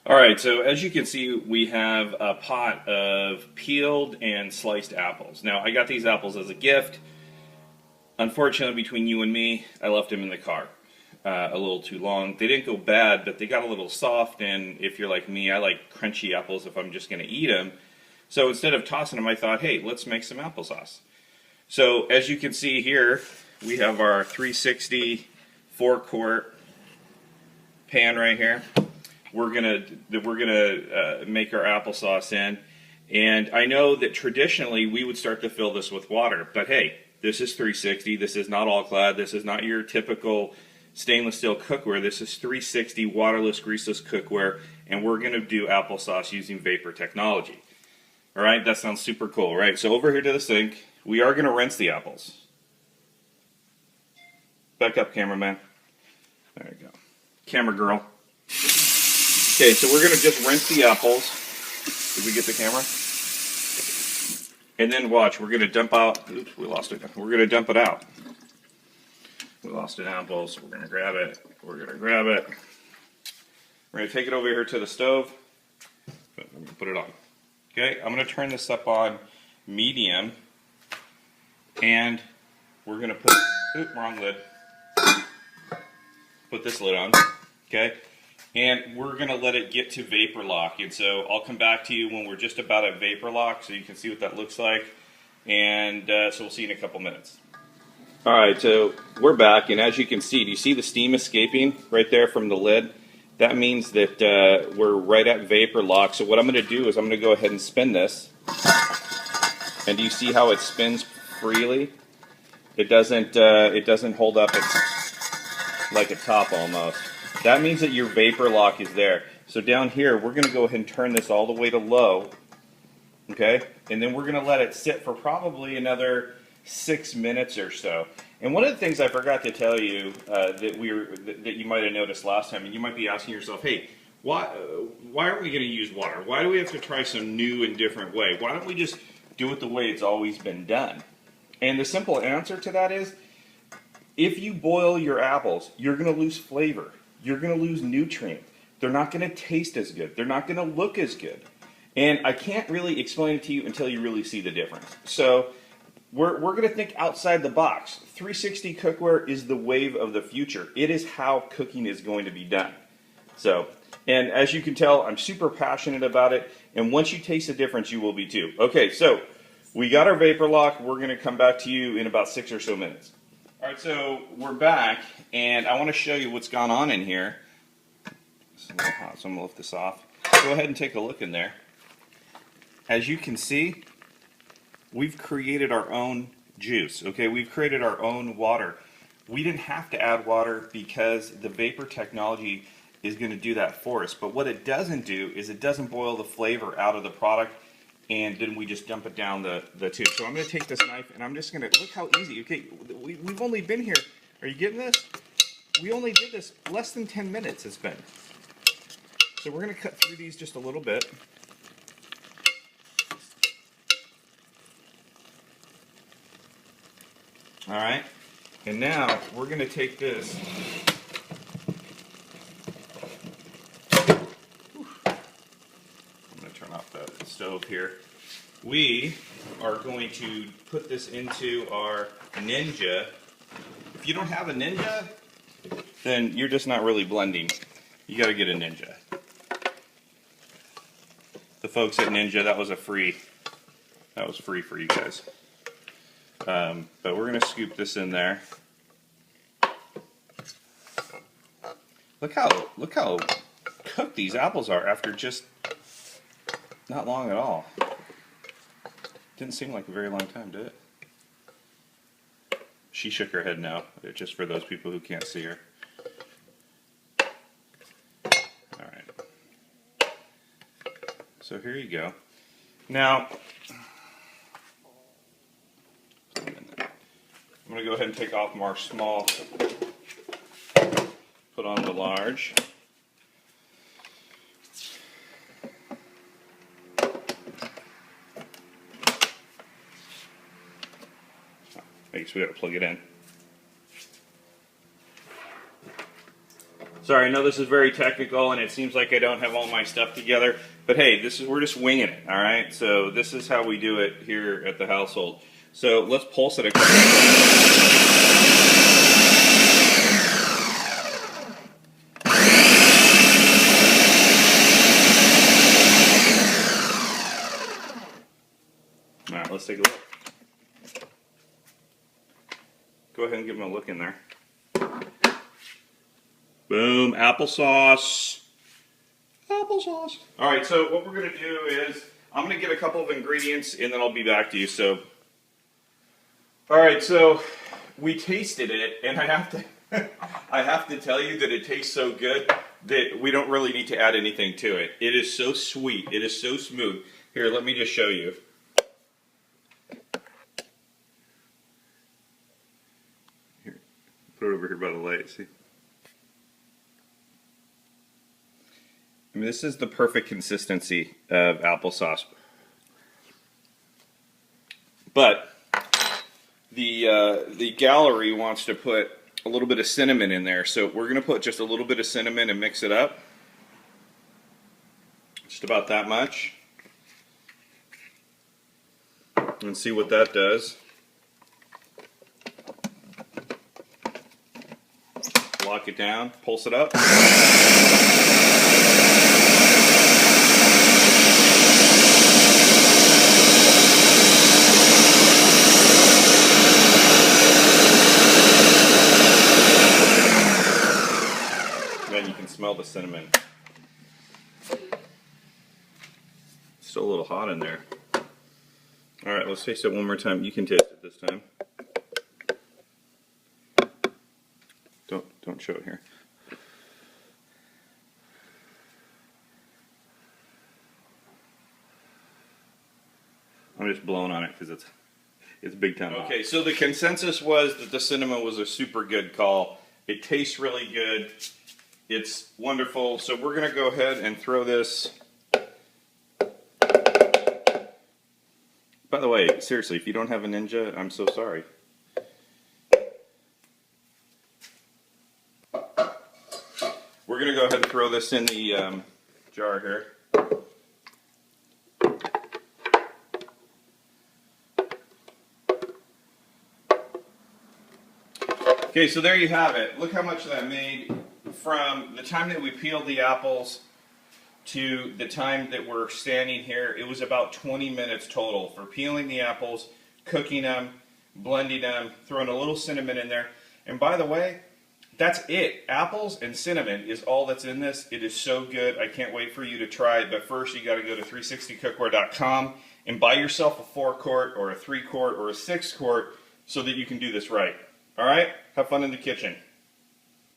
All right, so as you can see, we have a pot of peeled and sliced apples. Now, I got these apples as a gift. Unfortunately, between you and me, I left them in the car a little too long. They didn't go bad, but they got a little soft, and if you're like me, I like crunchy apples if I'm just going to eat them. So instead of tossing them, I thought, hey, let's make some applesauce. So as you can see here, we have our 360 4-quart pan right here. We're gonna make our applesauce in, and I know that traditionally we would start to fill this with water, but hey, this is 360. This is not all clad. This is not your typical stainless steel cookware. This is 360 waterless, greaseless cookware, and we're gonna do applesauce using vapor technology. All right, that sounds super cool, right? So over here to the sink, we are gonna rinse the apples. Back up, cameraman. There you go, camera girl. Okay, so we're going to just rinse the apples. Did we get the camera? And then watch, we're going to dump out, oops, we lost it. We're going to dump it out. We lost an apple, so we're going to grab it. We're going to grab it. We're going to take it over here to the stove. I'm going to put it on. Okay, I'm going to turn this up on medium. And we're going to put, oops, wrong lid. Put this lid on. Okay. And we're going to let it get to vapor lock. And so I'll come back to you when we're just about at vapor lock so you can see what that looks like. And so we'll see you in a couple minutes. All right, so we're back. And as you can see, do you see the steam escaping right there from the lid? That means that we're right at vapor lock. So what I'm going to do is I'm going to go ahead and spin this. And do you see how it spins freely? It doesn't hold up like a top almost. That means that your vapor lock is there. So down here, we're going to go ahead and turn this all the way to low, okay? And then we're going to let it sit for probably another 6 minutes or so. And one of the things I forgot to tell you that you might have noticed last time, and you might be asking yourself, hey, why aren't we going to use water? Why do we have to try some new and different way? Why don't we just do it the way it's always been done? And the simple answer to that is, if you boil your apples, you're going to lose flavor. You're going to lose nutrient. They're not going to taste as good. They're not going to look as good. And I can't really explain it to you until you really see the difference. So we're going to think outside the box. 360 cookware is the wave of the future. It is how cooking is going to be done. So, and as you can tell, I'm super passionate about it. And once you taste the difference, you will be too. Okay, so we got our vapor lock. We're going to come back to you in about 6 or so minutes. All right, so we're back, and I want to show you what's gone on in here. It's a little hot, so I'm going to lift this off. Go ahead and take a look in there. As you can see, we've created our own juice, okay? We've created our own water. We didn't have to add water because the vapor technology is going to do that for us. But what it doesn't do is it doesn't boil the flavor out of the product, and then we just dump it down the tube. So I'm going to take this knife, and I'm just going to, look how easy. Okay, we've only been here, are you getting this? We only did this less than 10 minutes it's been. So we're going to cut through these just a little bit. All right, and now we're going to take this. I'm going to turn off the stove here. We are going to put this into our Ninja. If you don't have a Ninja, then you're just not really blending. You got to get a Ninja. The folks at Ninja, that was free for you guys. But we're going to scoop this in there. Look how cooked these apples are after just not long at all. Didn't seem like a very long time, did it? She shook her head no, just for those people who can't see her. Alright. So here you go. Now, I'm going to go ahead and take off our small, put on the large. I guess we got to plug it in. So Sorry, I know this is very technical and it seems like I don't have all my stuff together, but hey, we're just winging it, all right? So this is how we do it here at the household. So let's pulse it a couple times. All right, let's take a look. Go ahead and give them a look in there. Boom, applesauce. Applesauce. All right, so what we're going to do is I'm going to get a couple of ingredients and then I'll be back to you. So, all right, so we tasted it and I have to I have to tell you that it tastes so good that we don't really need to add anything to it. It is so sweet. It is so smooth. Here, let me just show you. Here, put it over here by the light, see? I mean, this is the perfect consistency of applesauce. But the gallery wants to put a little bit of cinnamon in there, so we're going to put just a little bit of cinnamon and mix it up. Just about that much. And see what that does. Lock it down, pulse it up. Then you can smell the cinnamon. Still a little hot in there. All right, let's taste it one more time. You can taste it this time. Don't show it here. I'm just blowing on it because it's big time. Okay, so the consensus was that the cinnamon was a super good call. It tastes really good. It's wonderful. So we're going to go ahead and throw this. By the way, seriously, if you don't have a Ninja, I'm so sorry. We're going to go ahead and throw this in the jar here. Okay, so there you have it. Look how much that made from the time that we peeled the apples to the time that we're standing here. It was about 20 minutes total for peeling the apples, cooking them, blending them, throwing a little cinnamon in there. And by the way, that's it. Apples and cinnamon is all that's in this. It is so good. I can't wait for you to try it. But first, you got to go to 360cookware.com and buy yourself a 4-quart or a 3-quart or a 6-quart so that you can do this right. All right? Have fun in the kitchen.